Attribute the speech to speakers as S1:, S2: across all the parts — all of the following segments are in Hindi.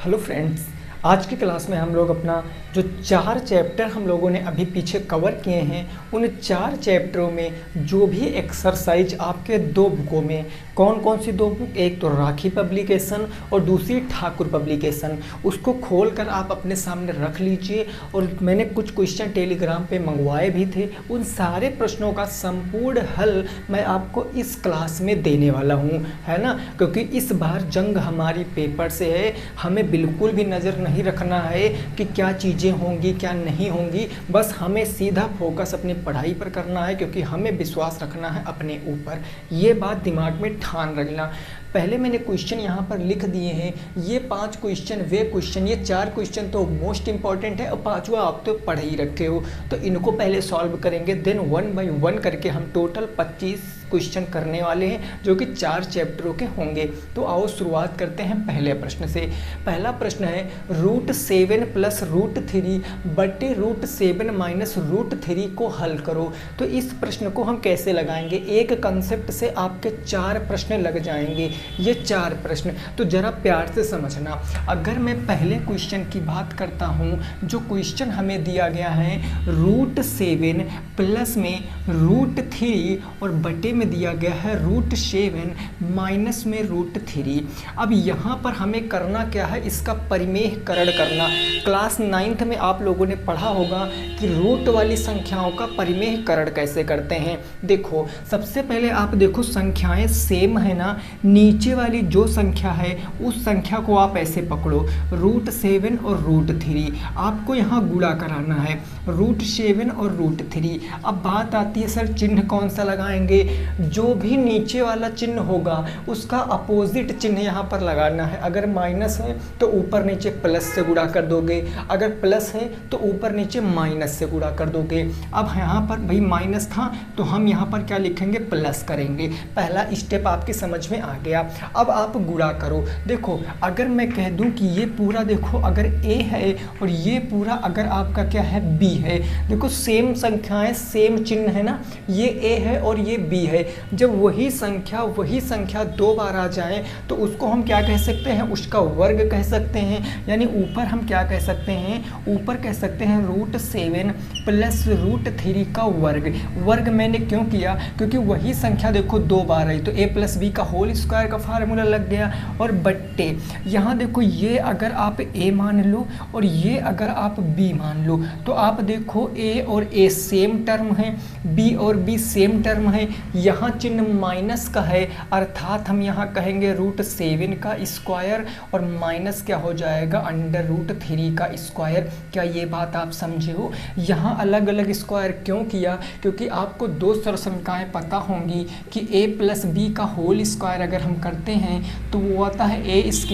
S1: हेलो फ्रेंड्स, आज की क्लास में हम लोग अपना जो 4 चैप्टर हम लोगों ने अभी पीछे कवर किए हैं, उन 4 चैप्टरों में जो भी एक्सरसाइज आपके 2 बुकों में, कौन कौन सी 2 बुक, एक तो राखी पब्लिकेशन और दूसरी ठाकुर पब्लिकेशन, उसको खोल कर आप अपने सामने रख लीजिए। और मैंने कुछ क्वेश्चन टेलीग्राम पे मंगवाए भी थे, उन सारे प्रश्नों का संपूर्ण हल मैं आपको इस क्लास में देने वाला हूँ, है ना। क्योंकि इस बार जंग हमारी पेपर से है, हमें बिल्कुल भी नज़र नहीं रखना है कि क्या चीज़ें होंगी क्या नहीं होंगी, बस हमें सीधा फोकस अपनी पढ़ाई पर करना है, क्योंकि हमें विश्वास रखना है अपने ऊपर। ये बात दिमाग में ठान रखना। पहले मैंने क्वेश्चन यहाँ पर लिख दिए हैं, ये 5 क्वेश्चन वे क्वेश्चन, ये 4 क्वेश्चन तो मोस्ट इंपॉर्टेंट है और 5वां आप तो पढ़ ही रखे हो, तो इनको पहले सॉल्व करेंगे, देन 1 बाय 1 करके हम टोटल 25 क्वेश्चन करने वाले हैं, जो कि 4 चैप्टरों के होंगे। तो आओ शुरुआत करते हैं पहले प्रश्न से। पहला प्रश्न है √7 + √3 बटे √7 - √3 को हल करो। तो इस प्रश्न को हम कैसे लगाएंगे, एक कंसेप्ट से आपके 4 प्रश्न लग जाएंगे। ये 4 प्रश्न तो जरा प्यार से समझना। अगर मैं पहले क्वेश्चन की बात करता हूँ, जो क्वेश्चन हमें दिया गया है √7 प्लस में √3 और बटे में दिया गया है √7 माइनस में √3। अब यहाँ पर हमें करना क्या है, इसका परिमेयकरण करना। क्लास 9th में आप लोगों ने पढ़ा होगा कि रूट वाली संख्याओं का परिमेयकरण कैसे करते हैं। देखो, सबसे पहले आप देखो संख्याएं सेम है ना, नीचे वाली जो संख्या है उस संख्या को आप ऐसे पकड़ो, √7 और √3, आपको यहाँ गुणा कराना है, √7 और √3। अब बात आती है सर चिन्ह कौन सा लगाएंगे, जो भी नीचे वाला चिन्ह होगा उसका अपोजिट चिन्ह यहाँ पर लगाना है। अगर माइनस है तो ऊपर नीचे प्लस से गुणा कर दोगे, अगर प्लस है तो ऊपर नीचे माइनस से गुणा कर दोगे। अब यहाँ पर भाई माइनस था तो हम यहाँ पर क्या लिखेंगे, प्लस करेंगे। पहला स्टेप आपकी समझ में आ गया। अब आप गुणा करो। देखो, अगर मैं कह दूं कि ये पूरा देखो अगर a है और ये पूरा अगर आपका क्या है b है, देखो सेम संख्याएं सेम चिन्ह है ना, ये a है और ये b है। जब वही संख्या 2 बार आ जाए तो उसको हम क्या कह सकते हैं, उसका वर्ग कह सकते हैं। यानी ऊपर हम क्या कह सकते हैं, ऊपर कह सकते हैं √7 प्लस √3 का वर्ग। वर्ग मैंने क्यों किया, क्योंकि वही संख्या देखो 2 बार आई तो a + b का होल स्क्वायर का फार्मूला लग गया। और बट्टे यहाँ देखो, ये अगर आप a मान लो और ये अगर आप b मान लो, तो आप देखो a और a सेम टर्म है, b और b सेम टर्म है। यहाँ चिन्ह माइनस का है, अर्थात हम यहाँ कहेंगे √7 का स्क्वायर और माइनस क्या हो जाएगा, √3 का स्क्वायर। क्या ये बात आप समझे हो। यहाँ अलग अलग स्क्वायर क्यों किया, क्योंकि आपको 2 सरसंख्याएँ पता होंगी कि a + b का होल स्क्वायर अगर हम करते हैं तो वो आता है a² +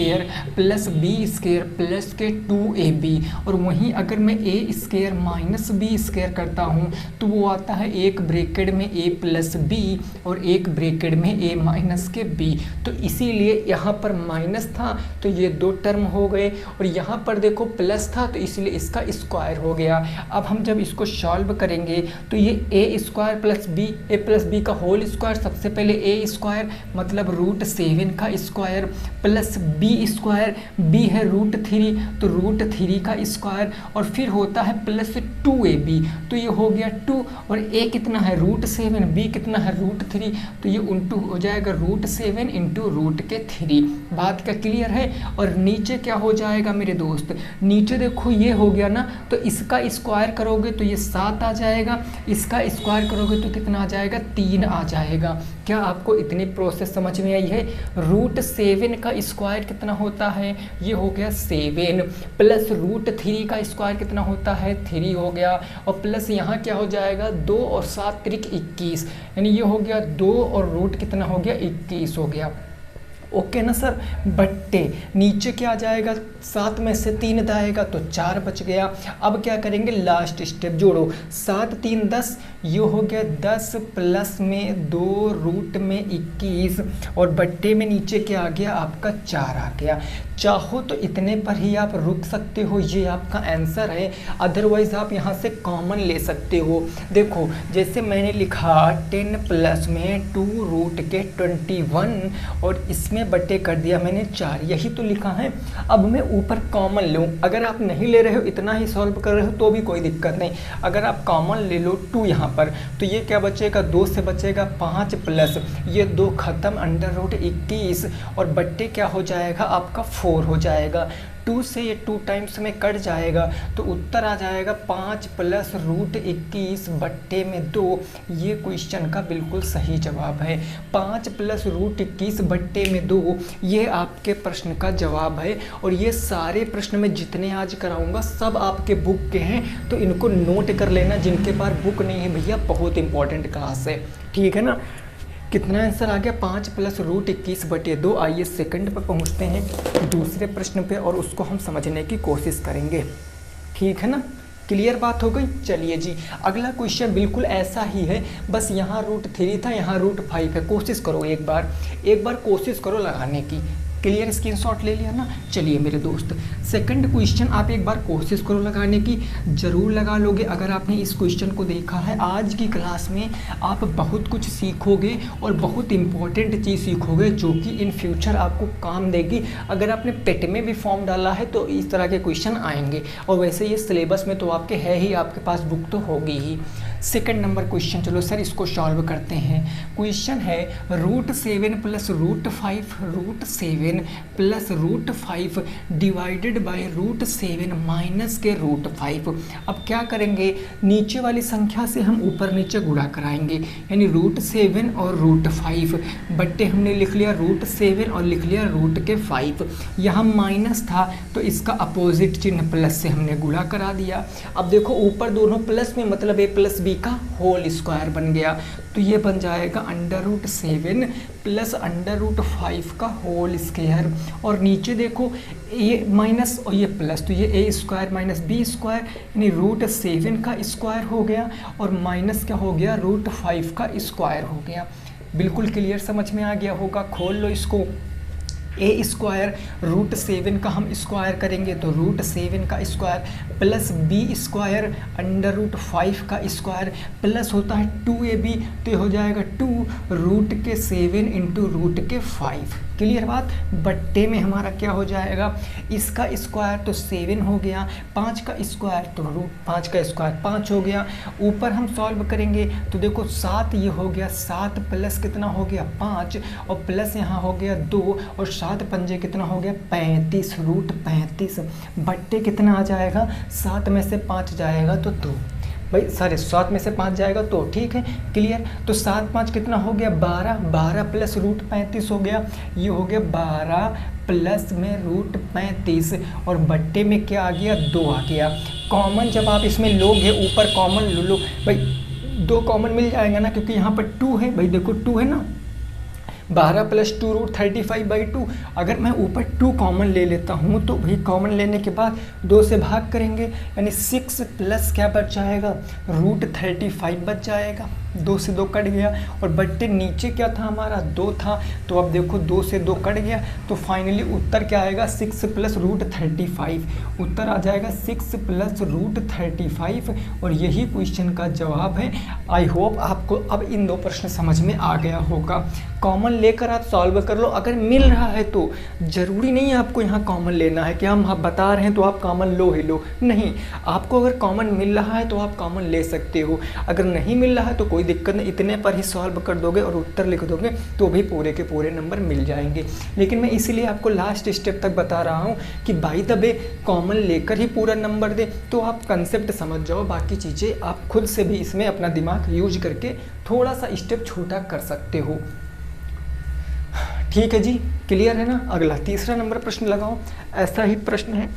S1: b² प्लस के 2ab। और वहीं अगर मैं a² - b² करता हूँ तो वो आता है एक ब्रैकेट में a + b और एक ब्रैकेट में a - के b। तो इसीलिए यहाँ पर माइनस था तो ये 2 टर्म हो गए, और यहाँ पर देखो प्लस था तो इसलिए इसका स्क्वायर हो गया। अब हम जब इसको सॉल्व करेंगे तो ये a² + b का होल स्क्वायर, सबसे पहले a² मतलब √7 का स्क्वायर प्लस b², b है √3 तो √3 का स्क्वायर, और फिर होता है प्लस 2ab, तो ये हो गया 2, और a कितना है √7, b कितना है √3, तो ये उल्टू हो जाएगा √7 × √3। बात का क्लियर है। और नीचे क्या हो जाएगा मेरे दोस्त, नीचे देखो ये हो गया ना, तो इसका स्क्वायर करोगे तो ये 7 आ जाएगा, इसका स्क्वायर करोगे तो कितना आ जाएगा, 3 आ जाएगा। क्या आपको इतनी प्रोसेस समझ में आई है। √7 का स्क्वायर कितना होता है, ये हो गया 7, प्लस √3 का स्क्वायर कितना होता है, 3 हो गया, और प्लस यहाँ क्या हो जाएगा, 2 और 7 × 21, यानी ये हो गया 2 और रूट कितना हो गया, 21 हो गया। ओके ना सर। बट्टे नीचे क्या आ जाएगा, 7 में से 3 जाएगा तो 4 बच गया। अब क्या करेंगे, लास्ट स्टेप जोड़ो, 7 × 3 = 10, ये हो गया 10 प्लस में 2 रूट में 21, और बट्टे में नीचे क्या आ गया, आपका 4 आ गया। चाहो तो इतने पर ही आप रुक सकते हो, ये आपका आंसर है, अदरवाइज आप यहाँ से कॉमन ले सकते हो। देखो जैसे मैंने लिखा 10 प्लस में 2 रूट के 21, और इसमें इसमें बट्टे कर दिया मैंने 4, यही तो लिखा है। अब मैं ऊपर कॉमन लूँ, अगर आप नहीं ले रहे हो इतना ही सॉल्व कर रहे हो तो भी कोई दिक्कत नहीं। अगर आप कॉमन ले लो 2 यहाँ पर, तो ये क्या बचेगा, 2 से बचेगा 5 प्लस ये 2 खत्म √21 और बट्टे क्या हो जाएगा आपका 4 हो जाएगा। 2 से ये 2 टाइम्स में कट जाएगा तो उत्तर आ जाएगा 5 प्लस √21 बट्टे में 2। ये क्वेश्चन का बिल्कुल सही जवाब है। 5 प्लस √21 बट्टे में 2 ये आपके प्रश्न का जवाब है। और ये सारे प्रश्न मैं जितने आज कराऊंगा सब आपके बुक के हैं, तो इनको नोट कर लेना। जिनके पास बुक नहीं है भैया, बहुत इंपॉर्टेंट क्लास है, ठीक है ना। कितना आंसर आ गया, 5 प्लस √21 बटे 2। आइए सेकंड पर पहुंचते हैं, दूसरे प्रश्न पे, और उसको हम समझने की कोशिश करेंगे, ठीक है ना। क्लियर बात हो गई। चलिए जी, अगला क्वेश्चन बिल्कुल ऐसा ही है, बस यहाँ √3 था, यहाँ √5 है। कोशिश करो एक बार कोशिश करो लगाने की। क्लियर, स्क्रीनशॉट ले लिया ना। चलिए मेरे दोस्त, सेकंड क्वेश्चन आप एक बार कोशिश करो लगाने की, ज़रूर लगा लोगे अगर आपने इस क्वेश्चन को देखा है। आज की क्लास में आप बहुत कुछ सीखोगे और बहुत इंपॉर्टेंट चीज़ सीखोगे जो कि इन फ्यूचर आपको काम देगी। अगर आपने पेट में भी फॉर्म डाला है तो इस तरह के क्वेश्चन आएंगे, और वैसे ये सिलेबस में तो आपके है ही, आपके पास बुक तो होगी ही। सेकंड नंबर क्वेश्चन, चलो सर इसको सॉल्व करते हैं। क्वेश्चन है √7 plus √7 plus √5 divided by √7 minus के √5। अब क्या करेंगे, नीचे वाली संख्या से हम ऊपर नीचे गुणा कराएंगे, यानी √7 और √5 बट्टे हमने लिख लिया √7 और लिख लिया √5। यहाँ माइनस था तो इसका अपोजिट चिन्ह प्लस से हमने गुणा करा दिया। अब देखो ऊपर दोनों प्लस में, मतलब a प्लस बी का होल स्क्वायर बन गया, तो ये बन जाएगा √7 प्लस √5 का होल स्क्वायर। और नीचे देखो ये माइनस और ये प्लस, तो ये a² माइनस b² यानी √7 का स्क्वायर हो गया और माइनस क्या हो गया, √5 का स्क्वायर हो गया। बिल्कुल क्लियर, समझ में आ गया होगा। खोल लो इसको। a² √7 का हम स्क्वायर करेंगे तो √7 का स्क्वायर प्लस b² √5 का स्क्वायर प्लस होता है 2ab, तो ये हो जाएगा 2√7 इंटू √5। क्लियर बात। बट्टे में हमारा क्या हो जाएगा, इसका स्क्वायर तो 7 हो गया, 5 का स्क्वायर तो √5 का स्क्वायर 5 हो गया। ऊपर हम सॉल्व करेंगे तो देखो 7 ये हो गया, 7 प्लस कितना हो गया 5 और प्लस यहाँ हो गया 2 और 7 पंजे कितना हो गया 35, √35। बट्टे कितना आ जाएगा, 7 में से 5 जाएगा तो 2, भाई सॉरी 7 में से 5 जाएगा तो ठीक है। क्लियर, तो 7 5 कितना हो गया 12, 12 प्लस √35 हो गया, ये हो गया 12 प्लस में √35 और बट्टे में क्या आ गया 2 आ गया। कॉमन जब आप इसमें लोगे, ऊपर कॉमन लो भाई, 2 कॉमन मिल जाएगा ना, क्योंकि यहाँ पर 2 है भाई, देखो 2 है ना, 12 प्लस 2 √35/2। अगर मैं ऊपर 2 कॉमन ले लेता हूँ तो भाई कॉमन लेने के बाद 2 से भाग करेंगे, यानी 6 प्लस क्या बच जाएगा, √35 बच जाएगा। 2 से 2 कट गया और बट्टे नीचे क्या था हमारा 2 था, तो अब देखो 2 से 2 कट गया, तो फाइनली उत्तर क्या आएगा 6 प्लस √35। उत्तर आ जाएगा 6 प्लस √35 और यही क्वेश्चन का जवाब है। आई होप आपको अब इन 2 प्रश्न समझ में आ गया होगा। कॉमन लेकर आप सॉल्व कर लो, अगर मिल रहा है तो ज़रूरी नहीं है आपको यहाँ कॉमन लेना है कि हम बता रहे हैं तो आप कॉमन लो ही लो, नहीं। आपको अगर कॉमन मिल रहा है तो आप कॉमन ले सकते हो, अगर नहीं मिल रहा है तो कोई दिक्कत नहीं, इतने पर ही सॉल्व कर दोगे और उत्तर लिख दोगे तो भी पूरे के पूरे नंबर मिल जाएंगे। लेकिन मैं इसीलिए आपको लास्ट स्टेप तक बता रहा हूँ कि बाय द वे कॉमन लेकर ही पूरा नंबर दे, तो आप कंसेप्ट समझ जाओ, बाकी चीज़ें आप खुद से भी इसमें अपना दिमाग यूज करके थोड़ा सा स्टेप छोटा कर सकते हो। ठीक है जी, क्लियर है ना। अगला तीसरा नंबर प्रश्न लगाओ। ऐसा ही प्रश्न है,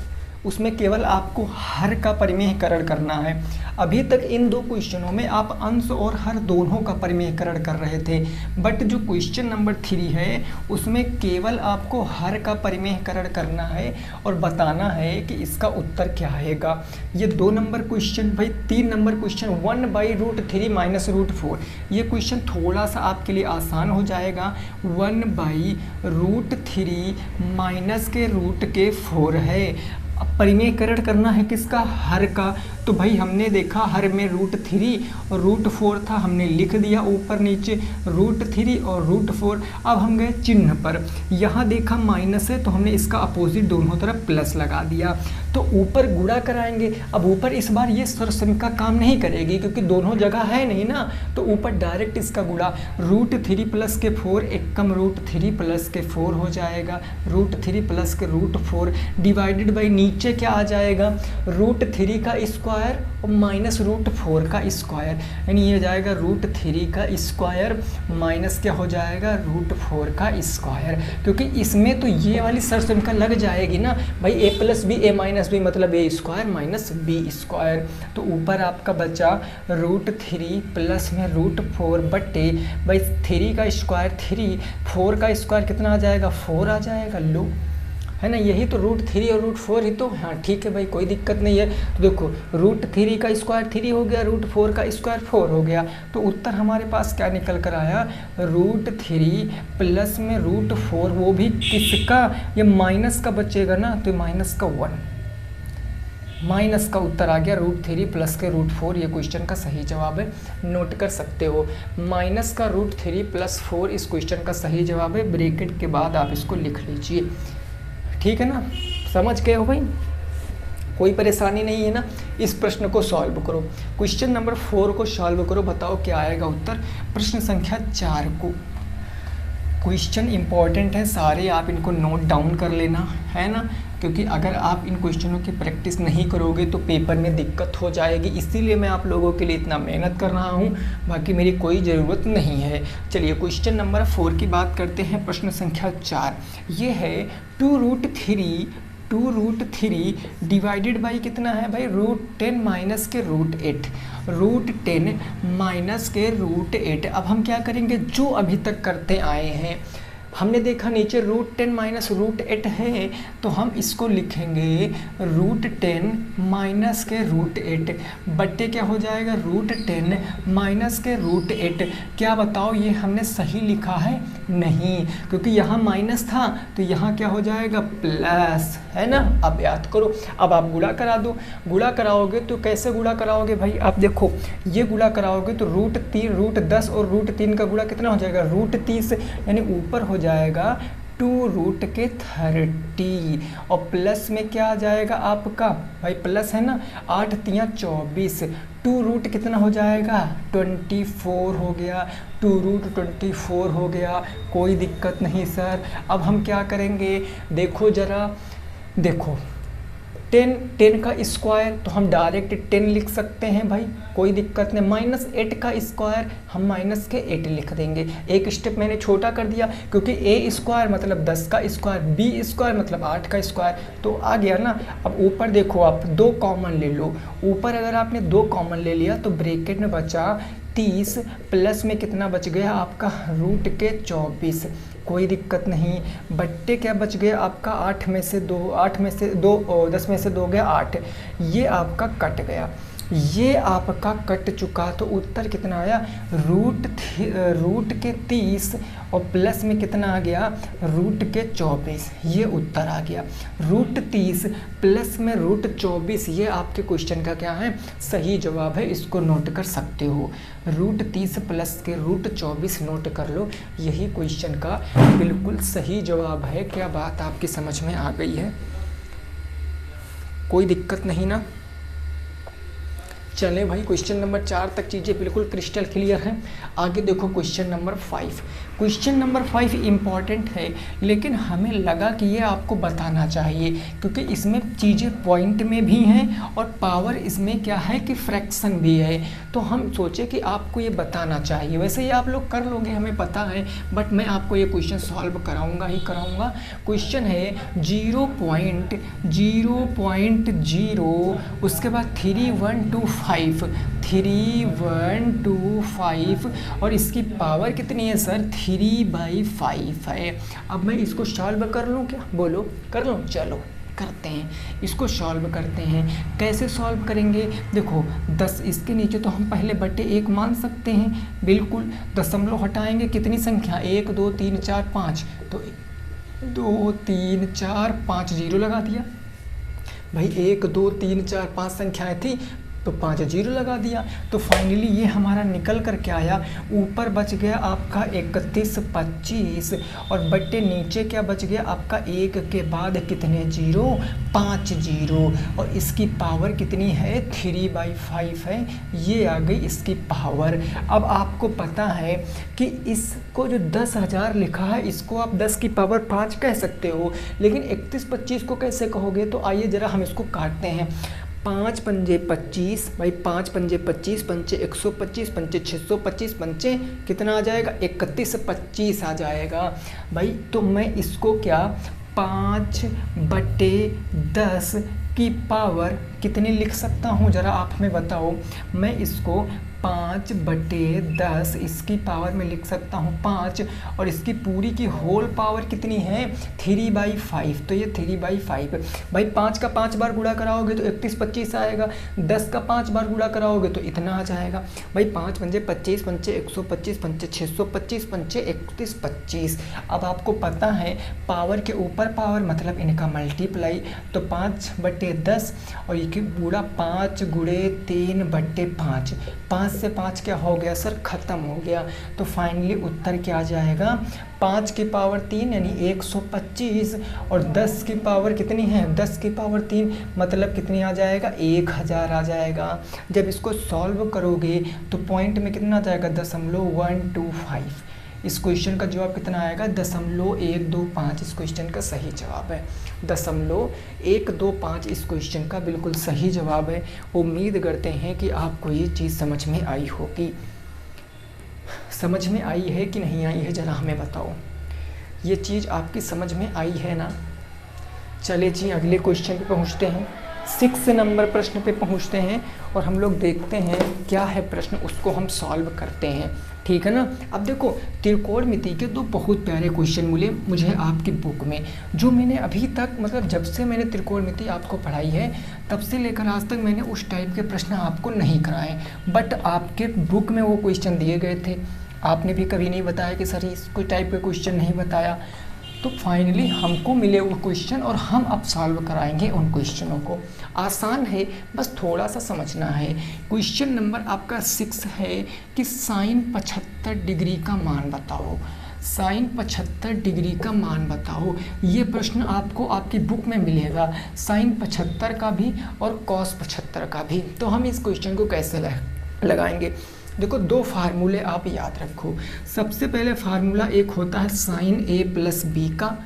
S1: उसमें केवल आपको हर का परिमेयकरण करना है। अभी तक इन 2 क्वेश्चनों में आप अंश और हर दोनों का परिमेयकरण कर रहे थे, बट जो क्वेश्चन नंबर 3 है उसमें केवल आपको हर का परिमेयकरण करना है और बताना है कि इसका उत्तर क्या आएगा। ये 2 नंबर क्वेश्चन, भाई 3 नंबर क्वेश्चन 1/√3 माइनस √4, ये क्वेश्चन थोड़ा सा आपके लिए आसान हो जाएगा। 1/√3 माइनस के √4 है। अब परिमेयकरण करना है किसका, हर का। तो भाई हमने देखा हर में √3 और √4 था, हमने लिख दिया ऊपर नीचे √3 और √4। अब हम गए चिन्ह पर, यहाँ देखा माइनस है तो हमने इसका अपोजिट दोनों तरफ प्लस लगा दिया। तो ऊपर गुणा कराएंगे। अब ऊपर इस बार ये सरसम काम नहीं करेगी क्योंकि दोनों जगह है नहीं ना, तो ऊपर डायरेक्ट इसका गुणा √3 प्लस के 4 एक कम √3 प्लस के 4 हो जाएगा, √3 प्लस के √4 डिवाइडेड बाई नीचे क्या आ जाएगा, √3 का स्क्वायर और माइनस √4 का स्क्वायर, यानी ये जाएगा √3 का स्क्वायर माइनस क्या हो जाएगा, √4 का स्क्वायर। क्योंकि इसमें तो ये वाली सरसम लग जाएगी ना भाई, a plus B a minus B मतलब a square minus B square. तो ऊपर आपका बचा √3 प्लस में √4 बटे भाई 3 का स्क्वायर 3, 4 का स्क्वायर कितना आ जाएगा, 4 आ जाएगा, लो है ना, यही तो √3 और √4 ही तो, हाँ ठीक है भाई कोई दिक्कत नहीं है। तो देखो √3 का स्क्वायर 3 हो गया, √4 का स्क्वायर 4 हो गया, तो उत्तर हमारे पास क्या निकल कर आया, √3 प्लस में √4, वो भी किसका, ये माइनस का बचेगा ना, तो माइनस का 1, माइनस का उत्तर आ गया √3 प्लस के √4। ये क्वेश्चन का सही जवाब है, नोट कर सकते हो। माइनस का √3 प्लस 4 इस क्वेश्चन का सही जवाब है, ब्रैकेट के बाद आप इसको लिख लीजिए, ठीक है ना, समझ गए हो भाई, कोई परेशानी नहीं है ना। इस प्रश्न को सॉल्व करो, क्वेश्चन नंबर 4 को सॉल्व करो, बताओ क्या आएगा उत्तर। प्रश्न संख्या 4 को, क्वेश्चन इंपॉर्टेंट है सारे, आप इनको नोट डाउन कर लेना है ना, क्योंकि अगर आप इन क्वेश्चनों की प्रैक्टिस नहीं करोगे तो पेपर में दिक्कत हो जाएगी, इसीलिए मैं आप लोगों के लिए इतना मेहनत कर रहा हूँ, बाकी मेरी कोई ज़रूरत नहीं है। चलिए क्वेश्चन नंबर 4 की बात करते हैं। प्रश्न संख्या 4 ये है 2√3 डिवाइडेड बाई कितना है भाई, √10 माइनस के √8, √10 माइनस के √8। अब हम क्या करेंगे, जो अभी तक करते आए हैं, हमने देखा नीचे √10 माइनस √8 है, तो हम इसको लिखेंगे √10 माइनस के √8 बट्टे क्या हो जाएगा, √10 माइनस के √8। क्या बताओ ये हमने सही लिखा है, नहीं, क्योंकि यहाँ माइनस था तो यहाँ क्या हो जाएगा, प्लस, है ना। अब याद करो, अब आप गुणा करा दो, गुणा कराओगे तो कैसे गुणा कराओगे भाई, आप देखो ये गुणा कराओगे तो √10 और √3 का गुणा कितना हो जाएगा, √30, यानी ऊपर हो जाएगा 2√30 और प्लस में क्या आ जाएगा आपका भाई, प्लस है ना, 8 तियाँ 24, 2 कितना हो जाएगा, 24 हो गया, 2√24 हो गया, कोई दिक्कत नहीं सर। अब हम क्या करेंगे, देखो ज़रा, देखो 10 का स्क्वायर तो हम डायरेक्ट 10 लिख सकते हैं भाई, कोई दिक्कत नहीं। -8 का स्क्वायर हम माइनस के 8 लिख देंगे, एक स्टेप मैंने छोटा कर दिया, क्योंकि a स्क्वायर मतलब 10 का स्क्वायर, b स्क्वायर मतलब 8 का स्क्वायर, तो आ गया ना। अब ऊपर देखो आप 2 कॉमन ले लो, ऊपर अगर आपने 2 कॉमन ले लिया तो ब्रैकेट में बचा 30 प्लस में कितना बच गया आपका, √24, कोई दिक्कत नहीं। बट्टे क्या बच गया आपका, 8 में से 2, 10 में से 2 गया 8, ये आपका कट गया, ये आपका कट चुका, तो उत्तर कितना आया, √30 और प्लस में कितना आ गया, √24, ये उत्तर आ गया। √30 प्लस में √24, ये आपके क्वेश्चन का क्या है, सही जवाब है, इसको नोट कर सकते हो। √30 प्लस के √24 नोट कर लो, यही क्वेश्चन का बिल्कुल सही जवाब है। क्या बात आपकी समझ में आ गई है, कोई दिक्कत नहीं ना। चलें भाई, क्वेश्चन नंबर 4 तक चीज़ें बिल्कुल क्रिस्टल क्लियर हैं। आगे देखो question number 5। Question number 5 important है, लेकिन हमें लगा कि ये आपको बताना चाहिए, क्योंकि इसमें चीज़ें पॉइंट में भी हैं और पावर इसमें क्या है कि फ्रैक्शन भी है, तो हम सोचे कि आपको ये बताना चाहिए। वैसे ये आप लोग कर लोगे हमें पता है, बट मैं आपको ये क्वेश्चन सॉल्व कराऊंगा ही कराऊंगा। क्वेश्चन है 0.0 उसके बाद 3125 और इसकी पावर कितनी है सर, 3/5 है। अब मैं इसको सॉल्व कर लूँ क्या, बोलो कर लूँ, चलो करते हैं, इसको सॉल्व करते हैं। कैसे सॉल्व करेंगे, देखो 10 इसके नीचे तो हम पहले बटे 1 मान सकते हैं, बिल्कुल। दशमलव हटाएंगे कितनी संख्या, 1 2 3 4 5, तो 2 3 4 5 0 लगा दिया। भाई 1 2 3 4 5 संख्याएं थी तो 5 जीरो लगा दिया। तो फाइनली ये हमारा निकल कर के आया, ऊपर बच गया आपका 31 25 और बट्टे नीचे क्या बच गया आपका 1 के बाद कितने जीरो, 5 जीरो, और इसकी पावर कितनी है 3/5 है। ये आ गई इसकी पावर। अब आपको पता है कि इसको जो 10,000 लिखा है इसको आप 10 की पावर 5 कह सकते हो, लेकिन 31 25 को कैसे कहोगे? तो आइए ज़रा हम इसको काटते हैं। 5 पंजे 25 भाई, 5 पंजे 25, पंचे 125, पंचे 625, पंचे कितना आ जाएगा 31 25 आ जाएगा भाई। तो मैं इसको क्या 5/10 की पावर कितनी लिख सकता हूँ, ज़रा आप हमें बताओ। मैं इसको 5/10 इसकी पावर में लिख सकता हूँ 5, और इसकी पूरी की होल पावर कितनी है 3/5। तो ये 3/5 भाई। 5 का 5 बार गुणा कराओगे तो 31 25 आएगा, 10 का 5 बार गुणा कराओगे तो इतना आ जाएगा भाई। 5 पंजे 25, पंचे 125, पंचे 625, पंचे 31 25। अब आपको पता है पावर के ऊपर पावर मतलब इनका मल्टीप्लाई, तो 5/10 और ये गुणा 5 गुणे 3/5। 5 से 5 क्या हो गया सर, ख़त्म हो गया। तो फाइनली उत्तर क्या आ जाएगा 5 की पावर 3 यानी 125, और 10 की पावर कितनी है 10 की पावर 3 मतलब कितनी आ जाएगा 1000 आ जाएगा। जब इसको सॉल्व करोगे तो पॉइंट में कितना आ जाएगा 0.125। इस क्वेश्चन का जवाब कितना आएगा 0.125। इस क्वेश्चन का सही जवाब है 0.125। इस क्वेश्चन का बिल्कुल सही जवाब है। उम्मीद करते हैं कि आपको ये चीज़ समझ में आई होगी। समझ में आई है कि नहीं आई है, ज़रा हमें बताओ। ये चीज़ आपकी समझ में आई है ना? चले जी अगले क्वेश्चन पे पहुँचते हैं। 6 नंबर प्रश्न पे पहुँचते हैं और हम लोग देखते हैं क्या है प्रश्न, उसको हम सॉल्व करते हैं, ठीक है ना। अब देखो त्रिकोणमिति के 2 बहुत प्यारे क्वेश्चन मिले मुझे आपकी बुक में, जो मैंने अभी तक मतलब जब से मैंने त्रिकोणमिति आपको पढ़ाई है तब से लेकर आज तक मैंने उस टाइप के प्रश्न आपको नहीं कराए, बट आपके बुक में वो क्वेश्चन दिए गए थे। आपने भी कभी नहीं बताया कि सर इस कोई टाइप के क्वेश्चन नहीं बताया। तो फाइनली हमको मिले वो क्वेश्चन और हम अब सॉल्व कराएंगे उन क्वेश्चनों को। आसान है, बस थोड़ा सा समझना है। क्वेश्चन नंबर आपका 6 है कि साइन 75 डिग्री का मान बताओ। साइन 75 डिग्री का मान बताओ। ये प्रश्न आपको आपकी बुक में मिलेगा, साइन 75 का भी और कॉस 75 का भी। तो हम इस क्वेश्चन को कैसे लगाएंगे? देखो 2 फार्मूले आप याद रखो। सबसे पहले फार्मूला एक होता है साइन ए प्लस बी का,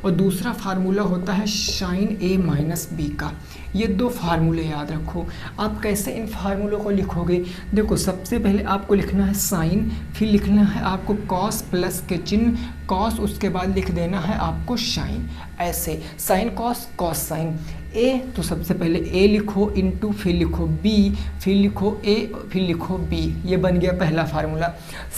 S1: और दूसरा फार्मूला होता है साइन ए माइनस बी का। ये 2 फार्मूले याद रखो। आप कैसे इन फार्मूलों को लिखोगे? देखो सबसे पहले आपको लिखना है साइन, फिर लिखना है आपको कॉस प्लस के चिन्ह, कॉस उसके बाद लिख देना है आपको साइन। ऐसे साइन कॉस कॉस साइन। ए तो सबसे पहले ए लिखो इंटू फिर लिखो बी, फिर लिखो ए फिर लिखो बी। ये बन गया पहला formula.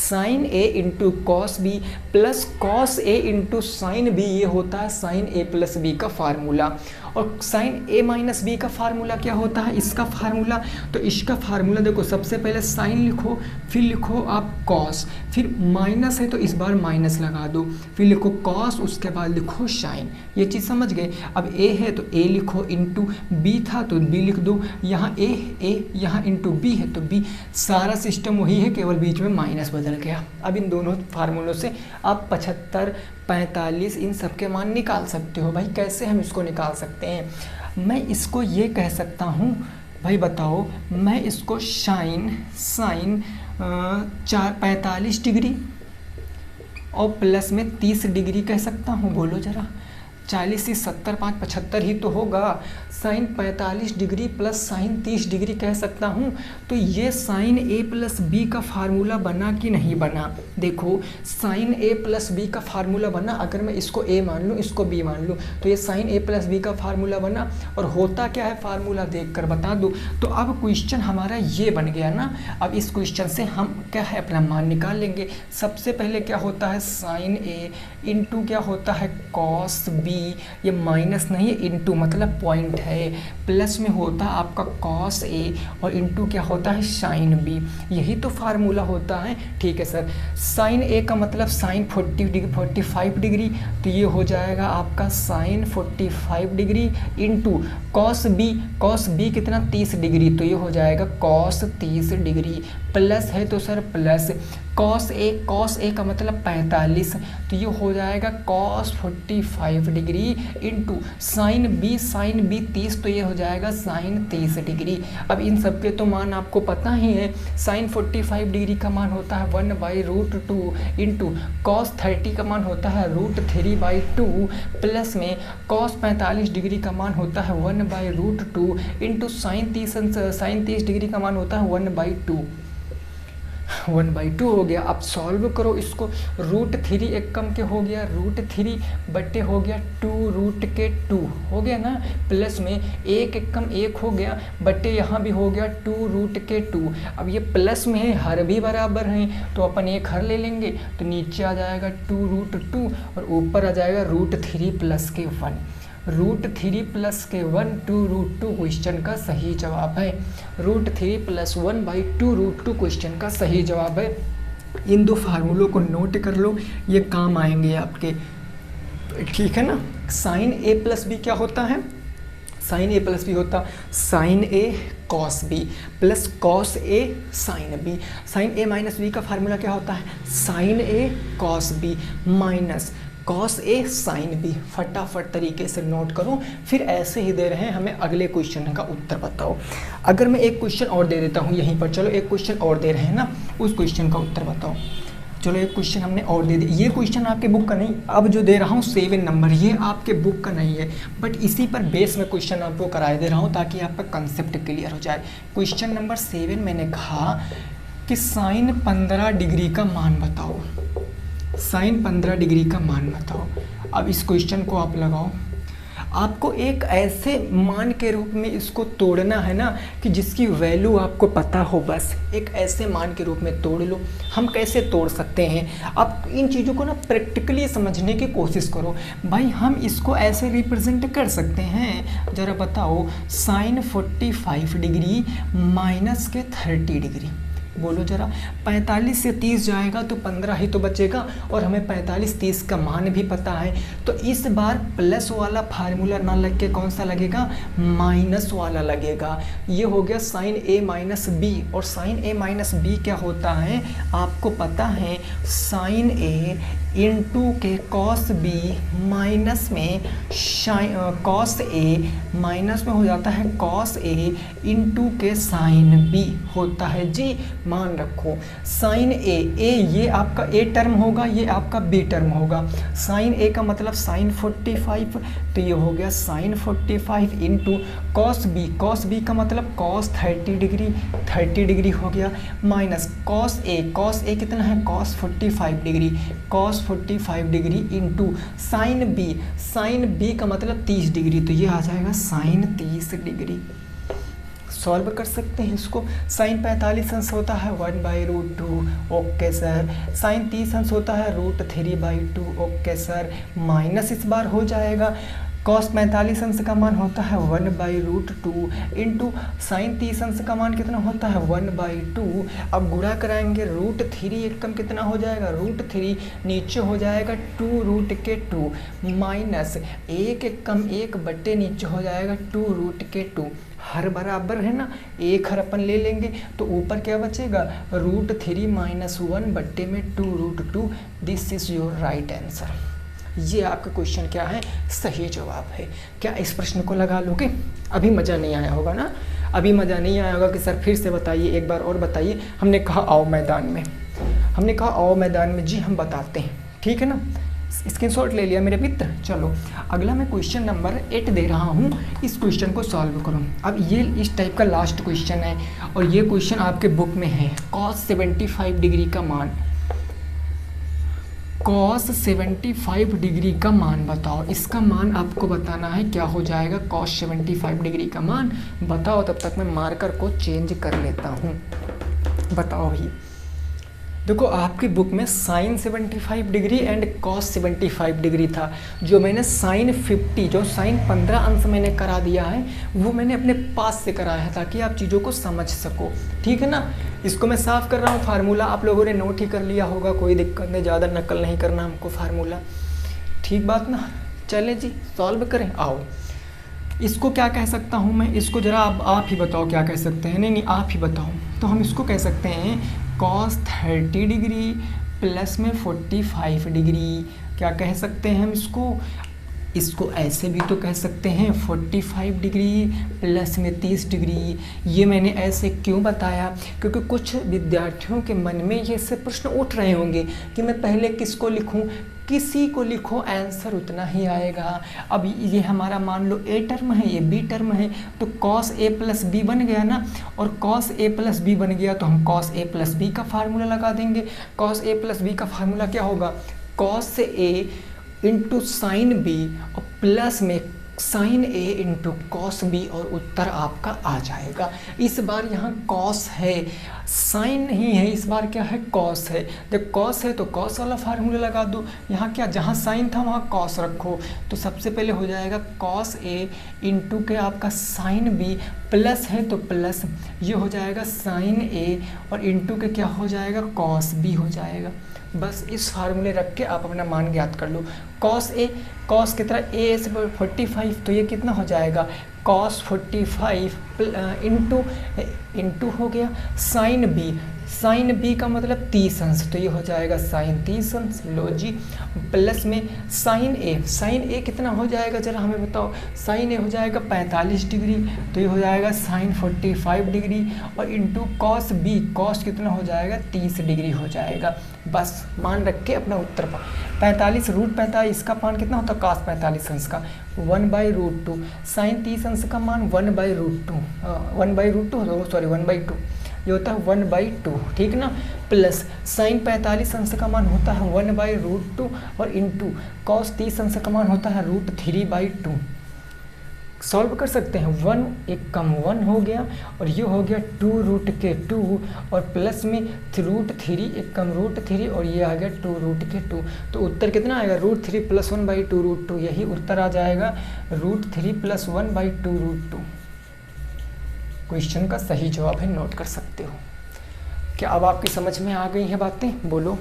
S1: Sine A into cos b plus cos a into sine b, ये होता है साइन ए प्लस बी का फार्मूला। और साइन ए माइनस बी का फार्मूला क्या होता है इसका फार्मूला? तो इसका फार्मूला देखो सबसे पहले साइन लिखो, फिर लिखो आप कॉस, फिर माइनस है तो इस बार माइनस लगा दो, फिर लिखो कॉस, उसके बाद लिखो साइन। ये चीज़ समझ गए? अब ए है तो ए लिखो इंटू बी था तो बी लिख दो, यहाँ ए यहाँ इंटू बी है तो बी। सारा सिस्टम वही है, केवल बीच में माइनस बदल गया। अब इन दोनों फार्मूलों से आप 75 45 इन सब के मान निकाल सकते हो। भाई कैसे हम इसको निकाल सकते हैं? मैं इसको ये कह सकता हूँ, भाई बताओ, मैं इसको साइन 45 डिग्री और प्लस में 30 डिग्री कह सकता हूँ। बोलो ज़रा, 40 से 70 5 75 ही तो होगा। Sine 45 degree plus sine 30 degree कह सकता हूँ। तो ये साइन ए प्लस बी का फार्मूला बना कि नहीं बना? देखो साइन ए प्लस बी का फार्मूला बना। अगर मैं इसको ए मान लूँ इसको बी मान लूँ तो ये साइन ए प्लस बी का फार्मूला बना। और होता क्या है फार्मूला देख कर बता दो। तो अब क्वेश्चन हमारा ये बन गया ना। अब इस क्वेश्चन से हम क्या है अपना मान निकाल लेंगे। सबसे पहले क्या होता है साइन ए इंटू क्या होता है कॉस बी, ये माइनस नहीं है, इनटू मतलब पॉइंट है, प्लस में होता है आपका कॉस ए और इनटू क्या होता है साइन बी, यही तो फार्मूला होता है। ठीक है सर, साइन ए का मतलब साइन 45 डिग्री, तो ये हो जाएगा आपका sine 45 degree into cos B कितना 30 डिग्री, तो ये हो जाएगा कॉस 30 डिग्री, प्लस है तो सर प्लस कॉस ए का मतलब 45, तो ये हो जाएगा cos 45 degree into sine B 30, तो ये हो जाएगा साइन 30 डिग्री। अब इन सब के तो मान आपको पता ही है, साइन 45 डिग्री का मान होता है 1/√2 इंटू कॉस 30 का मान होता है √3/2 प्लस में कॉस 45 डिग्री का मान होता है 1/√2 इंटू साइन 30 डिग्री का मान होता है 1/2 हो गया। अब सॉल्व करो इसको, √3 एक कम के हो गया, √3 बटे हो गया 2√2 हो गया ना, प्लस में एक कम एक हो गया, बटे यहाँ भी हो गया 2√2। अब ये प्लस में है, हर भी बराबर हैं तो अपन एक हर ले लेंगे, तो नीचे आ जाएगा 2√2 और ऊपर आ जाएगा √3 प्लस के 1, √3 प्लस के 1 2√2 क्वेश्चन का सही जवाब है। √3 प्लस 1/2√2 क्वेश्चन का सही जवाब है। इन दो फार्मूलों को नोट कर लो, ये काम आएंगे आपके, ठीक है ना। साइन ए प्लस बी क्या होता है, साइन ए प्लस बी होता sign A cos b plus cos A sine B, sign a minus b का फार्मूला क्या होता है, sine A cos B minus cos A sine B. फटाफट तरीके से नोट करो, फिर ऐसे ही दे रहे हैं हमें अगले क्वेश्चन का उत्तर बताओ। अगर मैं एक क्वेश्चन और दे देता हूँ यहीं पर, चलो एक क्वेश्चन और दे रहे हैं ना, उस क्वेश्चन का उत्तर बताओ। चलो एक क्वेश्चन हमने और दे दिया, ये क्वेश्चन आपके बुक का नहीं, अब जो दे रहा हूँ 7 नंबर, ये आपके बुक का नहीं है, बट इसी पर बेस में क्वेश्चन आपको कराए दे रहा हूँ ताकि आपका कंसेप्ट क्लियर हो जाए। क्वेश्चन नंबर 7 मैंने कहा कि साइन 15 डिग्री का मान बताओ, साइन 15 डिग्री का मान बताओ। अब इस क्वेश्चन को आप लगाओ, आपको एक ऐसे मान के रूप में इसको तोड़ना है ना कि जिसकी वैल्यू आपको पता हो, बस एक ऐसे मान के रूप में तोड़ लो। हम कैसे तोड़ सकते हैं, आप इन चीज़ों को ना प्रैक्टिकली समझने की कोशिश करो। भाई हम इसको ऐसे रिप्रेजेंट कर सकते हैं, ज़रा बताओ, साइन 45 डिग्री माइनस के 30 डिग्री, बोलो जरा, 45 से 30 जाएगा तो 15 ही तो बचेगा, और हमें 45-30 का मान भी पता है, तो इस बार प्लस वाला फार्मूला ना लग के कौन सा लगेगा, माइनस वाला लगेगा। ये हो गया साइन ए माइनस बी, और साइन ए माइनस बी क्या होता है आपको पता है, साइन ए इंटू के कॉस बी माइनस में कॉस ए माइनस में हो जाता है कॉस ए इंटू के साइन बी होता है जी। मान रखो साइन ए ये आपका ए टर्म होगा, ये आपका बी टर्म होगा। साइन ए का मतलब साइन 45, तो ये हो गया साइन 45 इंटू कॉस बी का मतलब कॉस 30 डिग्री हो गया, माइनस कॉस ए कितना है, cos 45 degree, cos 45 degree into sine B का मतलब 30 डिग्री, तो ये आ जाएगा साइन 30 डिग्री। सॉल्व कर सकते हैं इसको, साइन 45 अंश होता है 1/√2, ओके सर, साइन 30 अंश होता है √3/2, ओके सर, माइनस इस बार हो जाएगा, कॉस 45 अंश का मान होता है 1/√2 इंटू साइन 30 अंश का मान कितना होता है 1/2। अब गुणा कराएंगे, √3 एक कम कितना हो जाएगा, √3 नीचे हो जाएगा 2√2 माइनस एक कम एक बट्टे नीचे हो जाएगा 2√2, हर बराबर है ना, एक हर अपन ले लेंगे तो ऊपर क्या बचेगा, √3 - 1 बट्टे में 2√2। This is your right answer. ये आपका क्वेश्चन क्या है, सही जवाब है। क्या इस प्रश्न को लगा लोगे? अभी मज़ा नहीं आया होगा ना, अभी मज़ा नहीं आया होगा कि सर फिर से बताइए, एक बार और बताइए। हमने कहा आओ मैदान में, हमने कहा आओ मैदान में, जी हम बताते हैं, ठीक है ना। स्क्रीनशॉट ले लिया मेरे मित्र। चलो अगला मैं क्वेश्चन नंबर 8 दे रहा हूँ, इस क्वेश्चन को सॉल्व करो। अब ये इस टाइप का लास्ट क्वेश्चन है और ये क्वेश्चन आपके बुक में है। कॉस 75 डिग्री का मान, कॉस 75 डिग्री का मान बताओ। इसका मान आपको बताना है, क्या हो जाएगा कॉस 75 डिग्री का मान बताओ। तब तक मैं मार्कर को चेंज कर लेता हूँ, बताओ भाई। देखो आपकी बुक में sine 75 degree and cos 75 degree था। जो मैंने साइन 50 जो साइन 15 अंश मैंने करा दिया है वो मैंने अपने पास से कराया है ताकि आप चीज़ों को समझ सको। ठीक है ना। इसको मैं साफ़ कर रहा हूँ। फार्मूला आप लोगों ने नोट ही कर लिया होगा, कोई दिक्कत नहीं, ज़्यादा नकल नहीं करना हमको फार्मूला। ठीक बात ना। चलें जी सॉल्व करें। आओ इसको क्या कह सकता हूँ मैं, इसको ज़रा आप ही बताओ क्या कह सकते हैं। नहीं आप ही बताओ। तो हम इसको कह सकते हैं cos 30 डिग्री प्लस में 45 डिग्री। क्या कह सकते हैं हम इसको ऐसे भी तो कह सकते हैं 45 डिग्री प्लस में 30 डिग्री। ये मैंने ऐसे क्यों बताया, क्योंकि कुछ विद्यार्थियों के मन में ये से प्रश्न उठ रहे होंगे कि मैं पहले किसको लिखूं, किसी को लिखो, आंसर उतना ही आएगा। अब ये हमारा मान लो ए टर्म है, ये बी टर्म है, तो cos a प्लस बी बन गया ना, और cos a प्लस बी बन गया तो हम cos a प्लस बी का फार्मूला लगा देंगे। cos a प्लस बी का फार्मूला क्या होगा, cos a into sine B और प्लस में साइन ए इंटू कॉस बी, और उत्तर आपका आ जाएगा। इस बार यहाँ कॉस है, साइन नहीं है, इस बार क्या है कॉस है। जब कॉस है तो कॉस वाला फार्मूला लगा दो। यहाँ क्या, जहाँ साइन था वहाँ कॉस रखो। तो सबसे पहले हो जाएगा कॉस ए इंटू के आपका साइन बी, प्लस है तो प्लस, ये हो जाएगा साइन ए, और इंटू के क्या हो जाएगा कॉस बी हो जाएगा। बस इस फार्मूले रख के आप अपना मान ज्ञात कर लो। कॉस ए, कॉस की तरह ए से 45, तो ये कितना हो जाएगा कॉस 45 इंटू हो गया साइन बी, साइन बी का मतलब 30 अंश, तो ये हो जाएगा साइन 30 अंश। लो जी, प्लस में साइन ए, साइन ए कितना हो जाएगा जरा हमें बताओ। साइन ए हो जाएगा 45 डिग्री, तो ये हो जाएगा साइन 45 डिग्री, और इंटू कॉस बी, कॉस कितना हो जाएगा 30 डिग्री हो जाएगा। बस मान रख के अपना उत्तर 45 रूट 45, इसका मान कितना होता है cos 45 अंश का 1/√2, साइन 30 अंश का मान 1/√2, 1/√2 सॉरी 1/2, ये होता है 1/2। ठीक ना। प्लस साइन 45 अंश का मान होता है 1/√2, और इंटू कॉस 30 अंश का मान होता है √3/2। सॉल्व कर सकते हैं। 1 एक कम 1 हो गया, और ये हो गया 2√2, और प्लस में √3 एक कम √3, और ये आ गया 2√2। तो उत्तर कितना आएगा √3 + 1/2√2, यही उत्तर आ जाएगा √3 + 1/2√2। क्वेश्चन का सही जवाब है, नोट कर सकते हो। क्या अब आपकी समझ में आ गई हैं बातें, बोलो।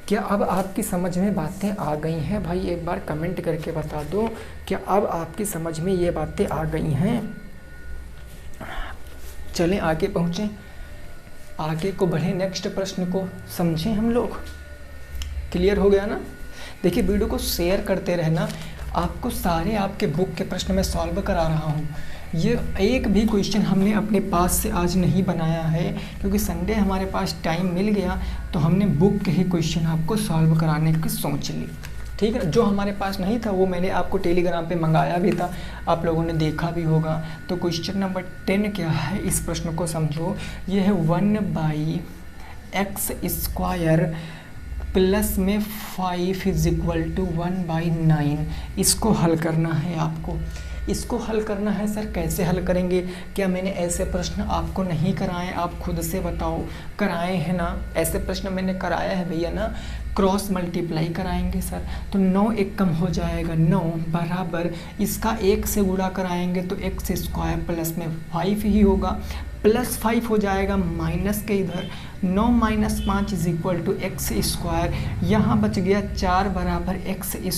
S1: क्या अब आपकी समझ में बातें आ गई हैं भाई, एक बार कमेंट करके बता दो। क्या अब आपकी समझ में ये बातें आ गई हैं। चलें आगे पहुँचें, आगे को बढ़ें, नेक्स्ट प्रश्न को समझें हम लोग। क्लियर हो गया ना। देखिए वीडियो को शेयर करते रहना, आपको सारे आपके बुक के प्रश्न मैं सॉल्व करा रहा हूँ। ये एक भी क्वेश्चन हमने अपने पास से आज नहीं बनाया है, क्योंकि संडे हमारे पास टाइम मिल गया तो हमने बुक के ही क्वेश्चन आपको सॉल्व कराने की सोच ली। ठीक है। जो हमारे पास नहीं था वो मैंने आपको टेलीग्राम पे मंगाया भी था, आप लोगों ने देखा भी होगा। तो क्वेश्चन नंबर 10 क्या है, इस प्रश्न को समझो। ये है 1/x² प्लस में 5 = 1/9। इसको हल करना है आपको। इसको हल करना है सर, कैसे हल करेंगे? क्या मैंने ऐसे प्रश्न आपको नहीं कराए? आप खुद से बताओ। कराए हैं ना, ऐसे प्रश्न मैंने कराया है भैया ना। क्रॉस मल्टीप्लाई कराएंगे सर, तो 9 एक कम हो जाएगा, 9 बराबर इसका 1 से गुणा कराएंगे तो x² प्लस में 5 ही होगा, प्लस 5 हो जाएगा माइनस के इधर, 9 - 5 = x²। यहाँ बच गया 4 बराबर x²।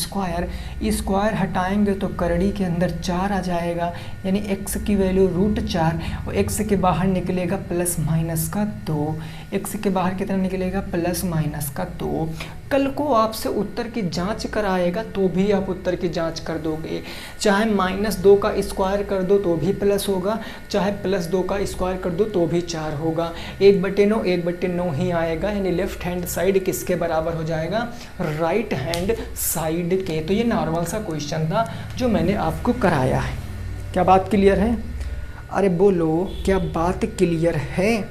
S1: स्क्वायर हटाएंगे तो करड़ी के अंदर 4 आ जाएगा, यानी x की वैल्यू √4, और x के बाहर निकलेगा प्लस माइनस का 2। x के बाहर कितना निकलेगा प्लस माइनस का 2। कल को आपसे उत्तर की जांच कराएगा तो भी आप उत्तर की जांच कर दोगे। चाहे -2 का स्क्वायर कर दो तो भी प्लस होगा, चाहे +2 का स्क्वायर कर दो तो भी 4 होगा। 1/9 1/9 ही आएगा, यानी लेफ्ट हैंड साइड किसके बराबर हो जाएगा, राइट हैंड साइड के। तो ये नॉर्मल सा क्वेश्चन था जो मैंने आपको कराया है। क्या बात क्लियर है? अरे बोलो, क्या बात क्लियर है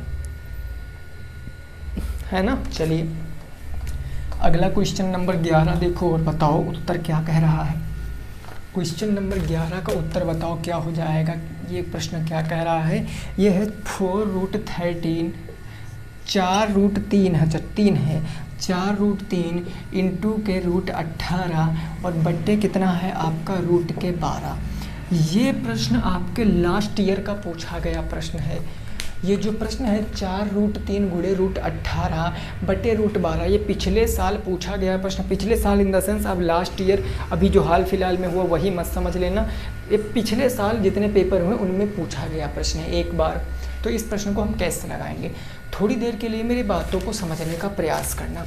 S1: ना। चलिए अगला क्वेश्चन नंबर 11 देखो और बताओ उत्तर क्या कह रहा है। क्वेश्चन नंबर 11 का उत्तर बताओ क्या हो जाएगा। ये प्रश्न क्या कह रहा है, ये है 4√13 4√3 है, 3 है, 4√3 इंटू के √18 और बट्टे कितना है आपका √12। ये प्रश्न आपके लास्ट ईयर का पूछा गया प्रश्न है। ये जो प्रश्न है 4√3 गुणे √18 बटे √12, ये पिछले साल पूछा गया प्रश्न। पिछले साल इन द सेंस अब लास्ट ईयर, अभी जो हाल फिलहाल में हुआ वही मत समझ लेना। ये पिछले साल जितने पेपर हुए उनमें पूछा गया प्रश्न है एक बार। तो इस प्रश्न को हम कैसे लगाएंगे, थोड़ी देर के लिए मेरी बातों को समझने का प्रयास करना।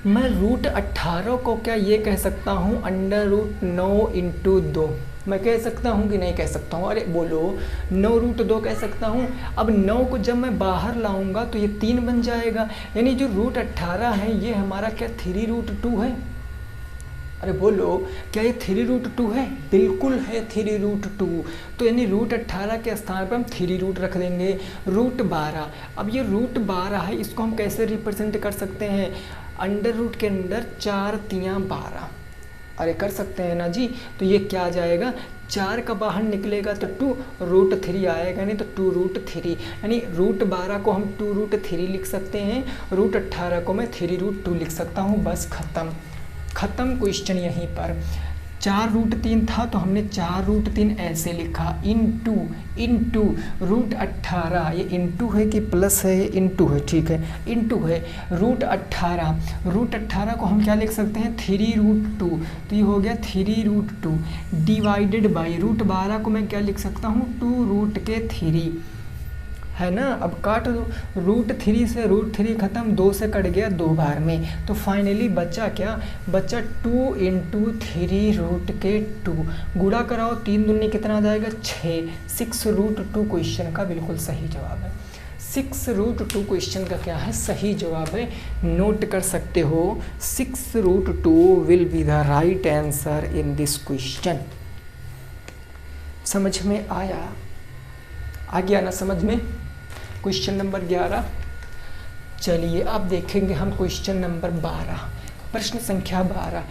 S1: मैं √18 को क्या ये कह सकता हूँ √9 इंटू 2, मैं कह सकता हूँ कि नहीं कह सकता हूँ? अरे बोलो, 9√2 कह सकता हूँ। अब 9 को जब मैं बाहर लाऊंगा तो ये 3 बन जाएगा, यानी जो √18 है ये हमारा क्या 3√2 है? अरे बोलो, क्या ये 3√2 है? बिल्कुल है 3√2। तो यानी √18 के स्थान पर हम 3 रख देंगे। √12, अब ये √12 है, इसको हम कैसे रिप्रेजेंट कर सकते हैं? अंडर रूट के अंदर 4 तियाँ 12, अरे कर सकते हैं ना जी। तो ये क्या आ जाएगा, 4 का बाहर निकलेगा तो 2√3 आएगा, नहीं तो 2√3, यानी √12 को हम 2√3 लिख सकते हैं, √18 को मैं 3√2 लिख सकता हूँ। बस खत्म क्वेश्चन यहीं पर। 4√3 था तो हमने 4√3 ऐसे लिखा, इंटू √18, ये इंटू है कि प्लस है? ये इंटू है, ठीक है, इंटू है। √18 को हम क्या लिख सकते हैं 3√2, तो ये हो गया 3√2 डिवाइडेड बाई √12 को मैं क्या लिख सकता हूँ 2√3, है ना। अब काट दो, √3 से √3 खत्म, 2 से कट गया 2 बार में, तो फाइनली बचा क्या, बचा 2 इंटू 3√2। गुणा कराओ, 3 दूनी कितना आ जाएगा 6, 6√2 क्वेश्चन का बिल्कुल सही जवाब है। 6√2 क्वेश्चन का क्या है, सही जवाब है। नोट कर सकते हो, 6√2 will be the right answer in this question. समझ में आया? आ गया ना समझ में? Question number 11। चलिए अब देखेंगे हम क्वेश्चन नंबर 12, प्रश्न संख्या 12।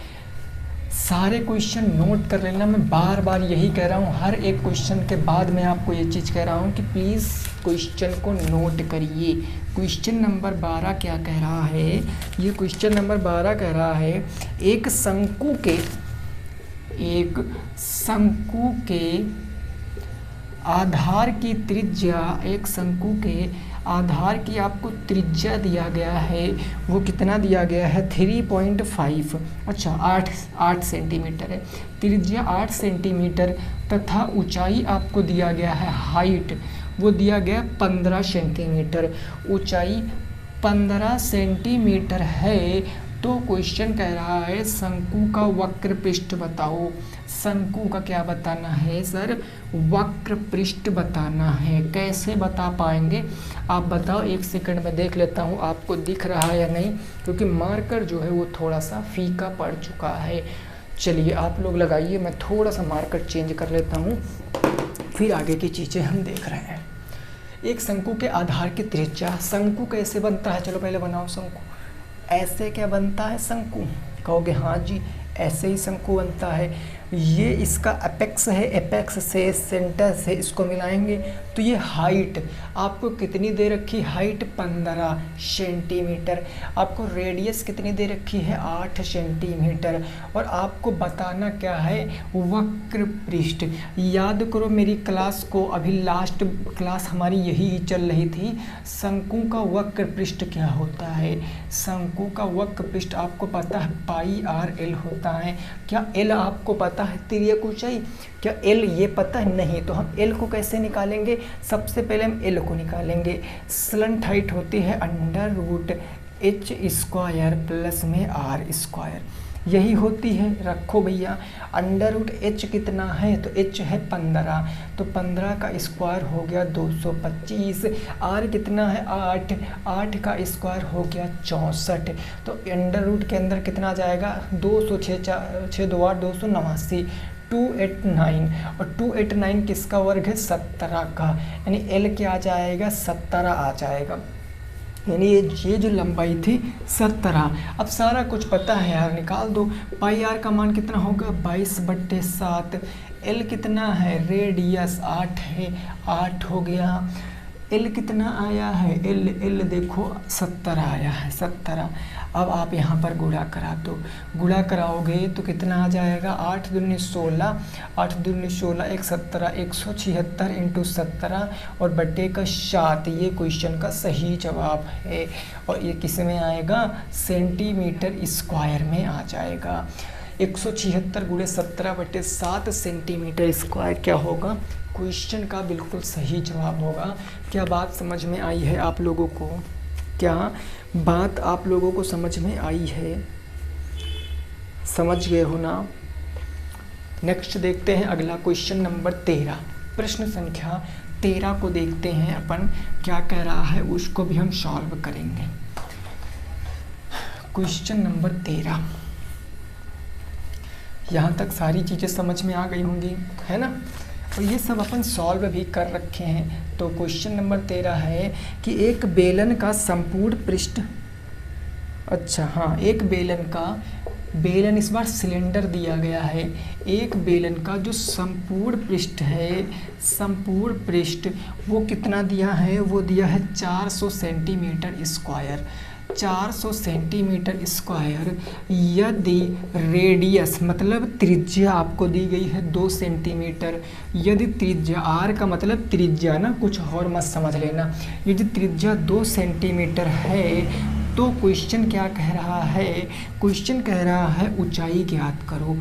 S1: सारे क्वेश्चन नोट कर लेना, मैं बार बार यही कह रहा हूँ, हर एक क्वेश्चन के बाद मैं आपको ये चीज़ कह रहा हूँ कि प्लीज़ क्वेश्चन को नोट करिए। क्वेश्चन नंबर 12 क्या कह रहा है, ये क्वेश्चन नंबर 12 कह रहा है एक शंकु के आधार की त्रिज्या, एक शंकु के आधार की आपको त्रिज्या दिया गया है, वो कितना दिया गया है 3.5, अच्छा 8 सेंटीमीटर है, त्रिज्या 8 सेंटीमीटर तथा ऊंचाई आपको दिया गया है, हाइट वो दिया गया 15 सेंटीमीटर, ऊंचाई 15 सेंटीमीटर है। तो क्वेश्चन कह रहा है शंकु का वक्र पृष्ठ बताओ। शंकु का क्या बताना है सर, वक्र पृष्ठ बताना है। कैसे बता पाएंगे आप बताओ, 1 सेकंड में देख लेता हूँ आपको दिख रहा है या नहीं, क्योंकि मार्कर जो है वो थोड़ा सा फीका पड़ चुका है। चलिए आप लोग लगाइए, मैं थोड़ा सा मार्कर चेंज कर लेता हूँ, फिर आगे की चीज़ें हम देख रहे हैं। एक शंकु के आधार की त्रिज्या, शंकु कैसे बनता है, चलो पहले बनाओ शंकु। ऐसे क्या बनता है शंकु, कहोगे हाँ जी ऐसे ही शंकु बनता है। ये इसका एपेक्स है, एपेक्स से सेंटर से इसको मिलाएंगे तो ये हाइट आपको कितनी दे रखी, हाइट 15 सेंटीमीटर, आपको रेडियस कितनी दे रखी है 8 सेंटीमीटर, और आपको बताना क्या है वक्र पृष्ठ। याद करो मेरी क्लास को, अभी लास्ट क्लास हमारी यही चल रही थी, शंकु का वक्र पृष्ठ क्या होता है। शंकु का वक्र पृष्ठ आपको पता है πr/l होता है। क्या l आपको पता है तिर्यक ऊंचाई, क्या l ये पता है, नहीं। तो हम l को कैसे निकालेंगे, सबसे पहले हम l को निकालेंगे। स्लंट हाइट होती है √h² प्लस में r², यही होती है। रखो भैया √h कितना है, तो h है 15, तो 15 का स्क्वायर हो गया 225, r कितना है 8 का स्क्वायर हो गया 64, तो √ के अंदर कितना आ जाएगा 289, 289, और 289 किसका वर्ग है 17 का, यानी l क्या आ जाएगा 17 आ जाएगा, यानी ये जो लंबाई थी 17। अब सारा कुछ पता है यार, निकाल दो। πr का मान कितना होगा 22/7, l कितना है रेडियस 8 है, 8 हो गया, एल कितना आया है, एल एल देखो 70 आया है, 70। अब आप यहाँ पर गुणा करा दो, गुणा कराओगे तो कितना आ जाएगा, 8 दूनी 16, 8 दूनी 16 एक 17, 176 इंटू 17 और बटे का 7। ये क्वेश्चन का सही जवाब है और ये किस में आएगा, सेंटीमीटर स्क्वायर में आ जाएगा। 176 गुणे 17/7 सेंटीमीटर स्क्वायर क्या होगा, क्वेश्चन का बिल्कुल सही जवाब होगा। क्या बात समझ में आई है आप लोगों को, क्या बात आप लोगों को समझ में आई है, समझ गए हो ना। नेक्स्ट देखते हैं अगला क्वेश्चन नंबर 13, प्रश्न संख्या 13 को देखते हैं अपन क्या कह रहा है, उसको भी हम सॉल्व करेंगे। क्वेश्चन नंबर 13, यहाँ तक सारी चीज़ें समझ में आ गई होंगी, है ना, और ये सब अपन सॉल्व भी कर रखे हैं। तो क्वेश्चन नंबर 13 है कि एक बेलन का संपूर्ण पृष्ठ, अच्छा हाँ, एक बेलन का, बेलन इस बार सिलेंडर दिया गया है, एक बेलन का जो संपूर्ण पृष्ठ है, संपूर्ण पृष्ठ वो कितना दिया है, वो दिया है 400 सेंटीमीटर स्क्वायर, 400 सेंटीमीटर स्क्वायर। यदि रेडियस मतलब त्रिज्या आपको दी गई है 2 सेंटीमीटर, यदि त्रिज्या आर का मतलब त्रिज्या ना, कुछ और मत समझ लेना, यदि त्रिज्या 2 सेंटीमीटर है तो क्वेश्चन क्या कह रहा है, क्वेश्चन कह रहा है ऊंचाई ज्ञात करो।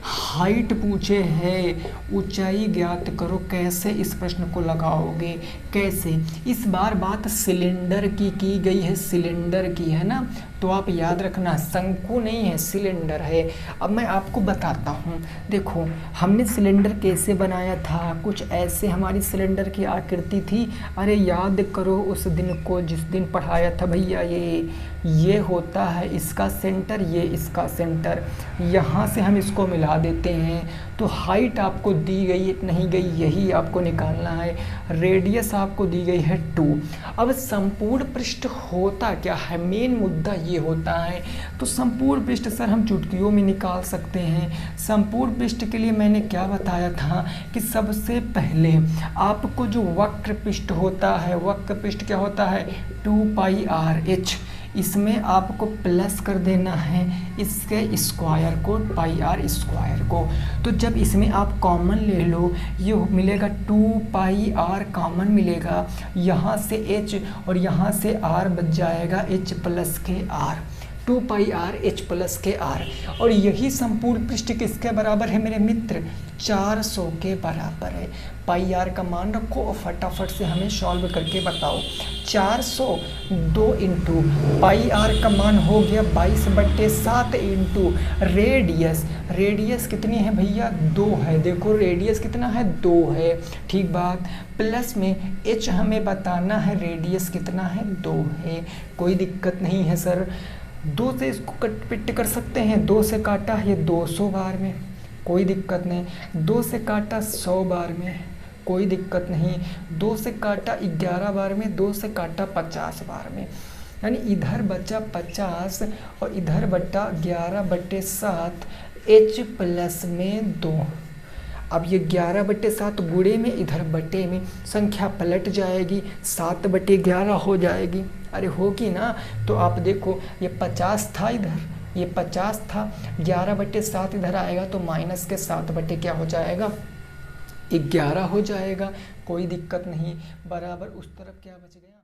S1: हाइट पूछे है, ऊंचाई ज्ञात करो। कैसे इस प्रश्न को लगाओगे, कैसे, इस बार बात सिलेंडर की गई है, सिलेंडर की है ना, तो आप याद रखना शंकु नहीं है, सिलेंडर है। अब मैं आपको बताता हूँ, देखो हमने सिलेंडर कैसे बनाया था, कुछ ऐसे हमारी सिलेंडर की आकृति थी। अरे याद करो उस दिन को जिस दिन पढ़ाया था भैया, ये होता है इसका सेंटर, ये इसका सेंटर, यहाँ से हम इसको मिला देते हैं तो हाइट आपको दी गई नहीं गई यही आपको निकालना है, रेडियस आपको दी गई है 2। अब संपूर्ण पृष्ठ होता क्या है, मेन मुद्दा ये होता है। तो संपूर्ण पृष्ठ सर हम चुटकियों में निकाल सकते हैं। संपूर्ण पृष्ठ के लिए मैंने क्या बताया था कि सबसे पहले आपको जो वक्र पृष्ठ होता है, वक्र पृष्ठ क्या होता है 2πr/h, इसमें आपको प्लस कर देना है इसके स्क्वायर को, πr स्क्वायर को। तो जब इसमें आप कॉमन ले लो, ये मिलेगा 2πr कॉमन मिलेगा, यहाँ से h और यहाँ से r बच जाएगा h प्लस के r, 2πr/h+r। और यही संपूर्ण पृष्ठ किसके बराबर है मेरे मित्र, 400 के बराबर है। πr का मान रखो और फटाफट से हमें सॉल्व करके बताओ। 400 2 इंटू πr का मान हो गया 22/7 इंटू रेडियस, रेडियस कितनी है भैया 2 है, देखो रेडियस कितना है 2 है, ठीक बात, प्लस में h हमें बताना है, रेडियस कितना है 2 है। कोई दिक्कत नहीं है सर, 2 से इसको कट पिट कर सकते हैं, 2 से काटा ये 200 बार में, कोई दिक्कत नहीं, 2 से काटा 100 बार में, कोई दिक्कत नहीं, 2 से काटा 11 बार में, 2 से काटा 50 बार में, यानी इधर बचा 50 और इधर बटा 11/7 h प्लस में 2। अब ये 11/7 गुणे में इधर बटे में संख्या पलट जाएगी, 7/11 हो जाएगी, अरे होगी ना। तो आप देखो ये 50 था इधर, ये 50 था, 11/7 इधर आएगा तो माइनस के 7 बटे क्या हो जाएगा 11 हो जाएगा, कोई दिक्कत नहीं, बराबर उस तरफ क्या बच गया।